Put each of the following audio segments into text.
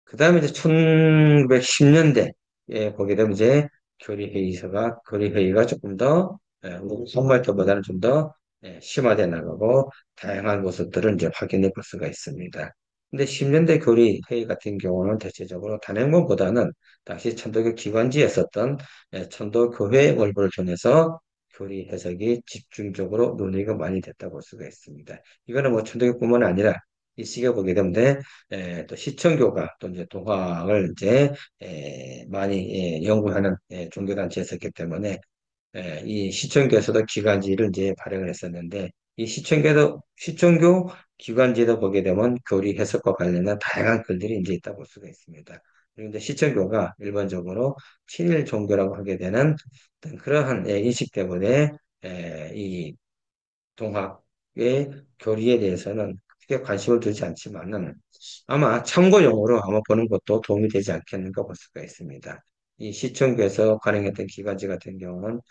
그 다음에 이제 1910년대에 보게 되면 이제 교리회의가 조금 더, 선발 때보다는 좀 더 심화돼 나가고 다양한 모습들을 이제 확인해 볼 수가 있습니다. 근데 10년대 교리회의 같은 경우는 대체적으로 단행본보다는 당시 천도교 기관지에 썼던 천도교회 원본을 통해서 교리 해석이 집중적으로 논의가 많이 됐다고 볼 수가 있습니다. 이거는 뭐 천도교뿐만 아니라 이 시기에 보게 되면 또 시청교가 또 이제 동학을 이제 많이 연구하는 종교단체였었기 때문에 이 시청교에서도 기관지를 이제 발행을 했었는데 이 시청교 기관지도 보게 되면 교리 해석과 관련한 다양한 글들이 이제 있다고 볼 수가 있습니다. 그런데 시청교가 일반적으로 친일 종교라고 하게 되는 어떤 그러한 인식 때문에 이 동학의 교리에 대해서는 크게 관심을 두지 않지만은 아마 참고용으로 아마 보는 것도 도움이 되지 않겠는가 볼 수가 있습니다. 이 시청교에서 발행했던 기관지 같은 경우는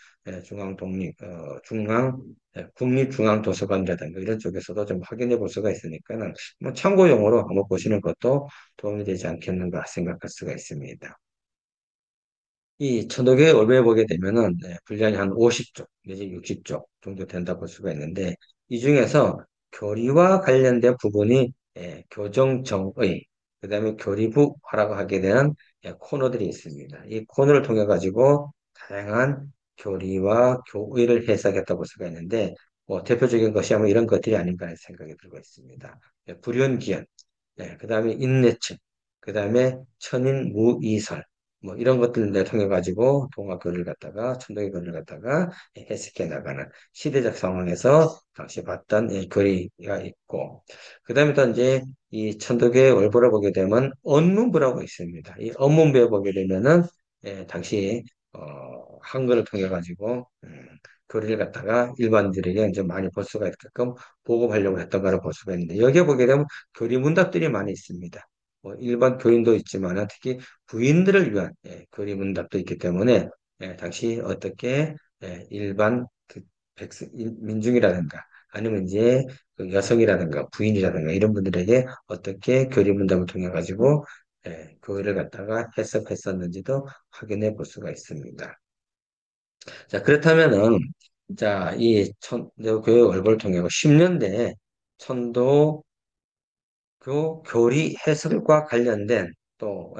국립중앙도서관이라든가 이런 쪽에서도 좀 확인해 볼 수가 있으니까는 뭐 참고용으로 한번 보시는 것도 도움이 되지 않겠는가 생각할 수가 있습니다. 이 천도교의 올해 보게 되면은 분량이 한 50쪽 내지 60쪽 정도 된다고 볼 수가 있는데 이 중에서 교리와 관련된 부분이 교정정의, 그다음에 교리부화라고 하게 되는 코너들이 있습니다. 이 코너를 통해 가지고 다양한 교리와 교의를 해석했다고 볼 수가 있는데 뭐 대표적인 것이 아마 이런 것들이 아닌가 하는 생각이 들고 있습니다. 불연기현, 그다음에 인내증, 그다음에 천인무이설, 뭐 이런 것들을 통해 가지고 동학교를 갖다가 천도의 교를 갖다가 해석해 나가는 시대적 상황에서 당시 봤던 교리가 있고 그다음에 또 이제 이 천도교의 월보를 보게 되면 언문부라고 있습니다. 이 언문부에 보게 되면은 당시 한글을 통해 가지고 교리를 갖다가 일반인들에게 이제 많이 볼 수가 있게끔 보급하려고 했던 거를 볼 수가 있는데 여기에 보게 되면 교리 문답들이 많이 있습니다. 뭐 일반 교인도 있지만 특히 부인들을 위한 교리 문답도 있기 때문에 당시 어떻게 일반 민중이라든가 아니면 이제 그 여성이라든가 부인이라든가 이런 분들에게 어떻게 교리 문답을 통해 가지고 교회를 갖다가 해석했었는지도 확인해 볼 수가 있습니다. 자, 그렇다면은, 자, 교회 월보를 통해 10년대 천도 교리 해설과 관련된 또,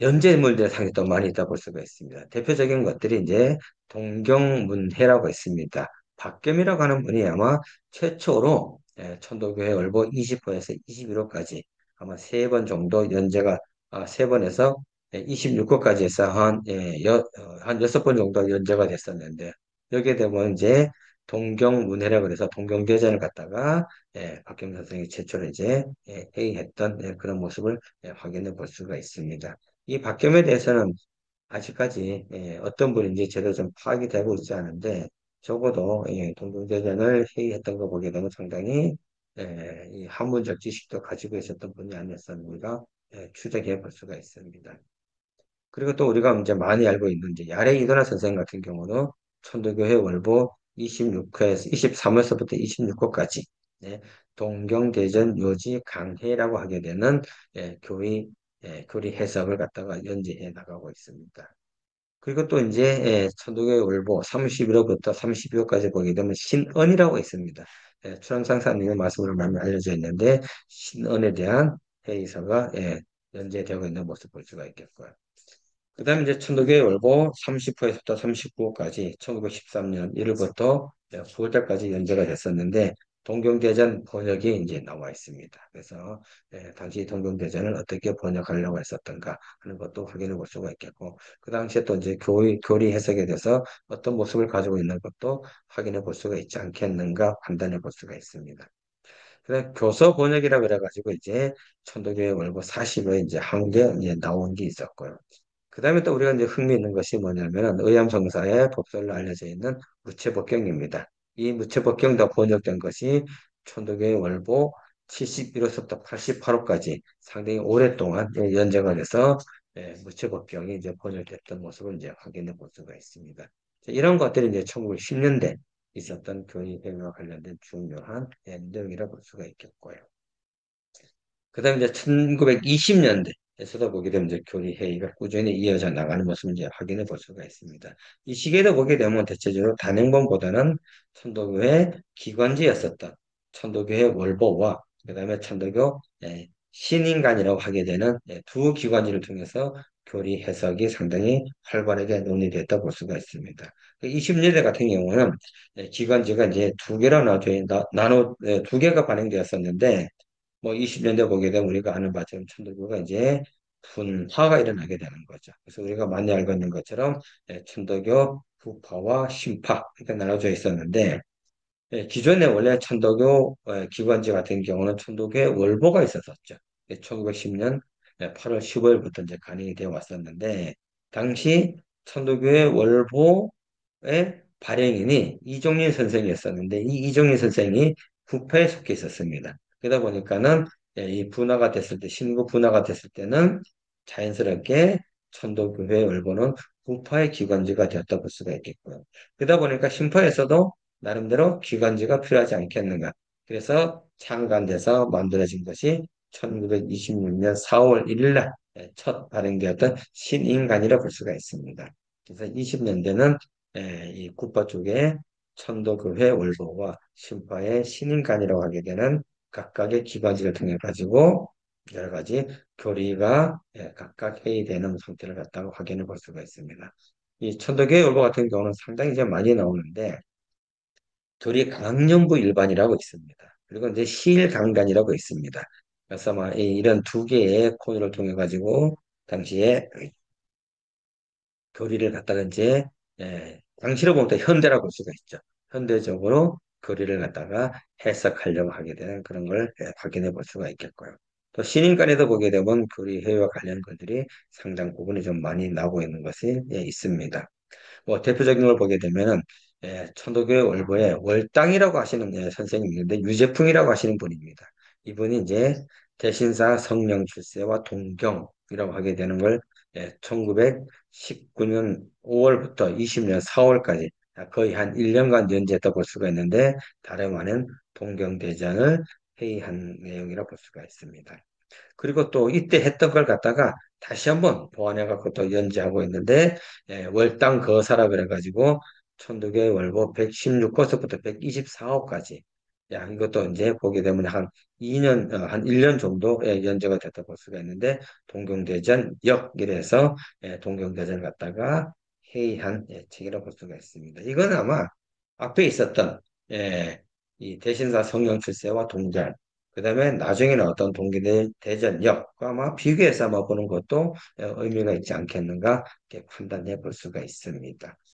연재물들 상에 또 많이 있다 볼 수가 있습니다. 대표적인 것들이 이제 동경문해라고 있습니다. 박겸이라고 하는 분이 아마 최초로 천도교회 월보 20호에서 21호까지 아마 세 번 정도 세 번에서 26호까지 해서 한 여섯 번 정도 연재가 됐었는데 여기에 되면 이제 동경문해라고 그래서 동경대전을 갖다가 박겸 선생이 최초로 이제 회의했던 그런 모습을 확인해 볼 수가 있습니다. 이 박겸에 대해서는 아직까지 어떤 분인지 제대로 좀 파악이 되고 있지 않은데 적어도 동경대전을 회의했던 거 보게 되면 상당히 이 학문적 지식도 가지고 있었던 분이 아니었었는가 추정해 볼 수가 있습니다. 그리고 또 우리가 이제 많이 알고 있는 이제 야레 이도나 선생 같은 경우는 천도교회 월보 26회에서 23회서부터 26호까지 동경대전 요지 강해라고 하게 되는 교리 해석을 갖다가 연재해 나가고 있습니다. 그리고 또 이제 천도교회 월보 31호부터 32호까지 보게 되면 신언이라고 있습니다. 추랑상사님의 말씀으로 많이 알려져 있는데 신언에 대한 해석가 연재되고 있는 모습 볼 수가 있겠고요. 그 다음에 이제 천도교의 월보 30호에서부터 39호까지 1913년 1월부터 9월달까지 연재가 됐었는데 동경대전 번역이 이제 나와 있습니다. 그래서 당시 동경대전을 어떻게 번역하려고 했었던가 하는 것도 확인해 볼 수가 있겠고 그 당시에 또 이제 교리 해석에 대해서 어떤 모습을 가지고 있는 것도 확인해 볼 수가 있지 않겠는가 판단해 볼 수가 있습니다. 그다음 교서 번역이라 그래가지고 이제 천도교의 월보 40에 이제 한 개 이제 나온 게 있었고요. 그 다음에 또 우리가 이제 흥미있는 것이 뭐냐면은 의암성사의 법설로 알려져 있는 무채법경입니다. 이 무채법경도 번역된 것이 천도교의 월보 71호부터 88호까지 상당히 오랫동안 연재가 돼서 무채법경이 이제 번역됐던 모습을 이제 확인해 볼 수가 있습니다. 자, 이런 것들이 이제 1910년대 있었던 교리회와 관련된 중요한 내용이라 볼 수가 있겠고요. 그 다음에 이제 1920년대 에서도 보게 되면 이제 교리 회의가 꾸준히 이어져 나가는 모습을 이제 확인해 볼 수가 있습니다. 이 시기에도 보게 되면 대체적으로 단행본보다는 천도교의 기관지였었던 천도교의 월보와 그다음에 천도교 신인간이라고 하게 되는 두 기관지를 통해서 교리 해석이 상당히 활발하게 논의됐다 볼 수가 있습니다. 20년대 같은 경우는 기관지가 이제 두 개로 나눠 두 개가 반영되었었는데 뭐 20년대 보게 되면 우리가 아는 바처럼 천도교가 이제 분화가 일어나게 되는 거죠. 그래서 우리가 많이 알고 있는 것처럼 천도교 부파와 신파 이렇게 나눠져 있었는데 기존에 원래 천도교 기관지 같은 경우는 천도교의 월보가 있었었죠. 1910년 8월 15일부터 이제 간행이 되어 왔었는데 당시 천도교의 월보 의 발행인이 이종린 선생이었었는데 이 이종린 선생이 부파에 속해 있었습니다. 그러다 보니까는 이 분화가 됐을 때 신구 분화가 됐을 때는 자연스럽게 천도교회 월보는 부파의 기관지가 되었다 볼 수가 있겠고요. 그러다 보니까 신파에서도 나름대로 기관지가 필요하지 않겠는가. 그래서 창간돼서 만들어진 것이 1926년 4월 1일 날 첫 발행되었던 신인간이라 볼 수가 있습니다. 그래서 20년대는 이 구파 쪽에 천도교회 월보와 신파의 신인간이라고 하게 되는 각각의 기관지를 통해 가지고 여러 가지 교리가 각각 회의되는 상태를 갖다가 확인해 볼 수가 있습니다. 이 천도교회 월보 같은 경우는 상당히 이제 많이 나오는데 교리 강령부 일반이라고 있습니다. 그리고 이제 시일강단이라고 있습니다. 그래서 이런 두 개의 코너를 통해 가지고 당시에 교리를 갖다가 이제 당시로 보면 또 현대라고 볼 수가 있죠. 현대적으로 교리를 갖다가 해석하려고 하게 되는 그런 걸 확인해 볼 수가 있겠고요. 또 신인간에도 보게 되면 교리 회의와 관련 것들이 상당 부분이 좀 많이 나오고 있는 것이 있습니다. 뭐 대표적인 걸 보게 되면은 천도교회 월보에 월당이라고 하시는 선생님인데 유재풍이라고 하시는 분입니다. 이분이 이제 대신사 성령 출세와 동경이라고 하게 되는 걸 1919년 5월부터 20년 4월까지 거의 한 1년간 연재했다 볼 수가 있는데 다름 아닌 동경대전을 회의한 내용이라 볼 수가 있습니다. 그리고 또 이때 했던 걸 갖다가 다시 한번 보완해 갖고 또 연재하고 있는데 월당 거사라 그래가지고 천도교 월보 116호서부터 124호까지 야 이것도 이제 보게 되면 한 2년 한 1년 정도 연재가 됐다 볼 수가 있는데 동경대전 역 이래서 동경대전 갖다가 회의한 책이라고 볼 수가 있습니다. 이건 아마 앞에 있었던 이 대신사 성령 출세와 동전 그다음에 나중에는 어떤 동기대 대전역과 아마 비교해서 한번 보는 것도 의미가 있지 않겠는가 이렇게 판단해 볼 수가 있습니다.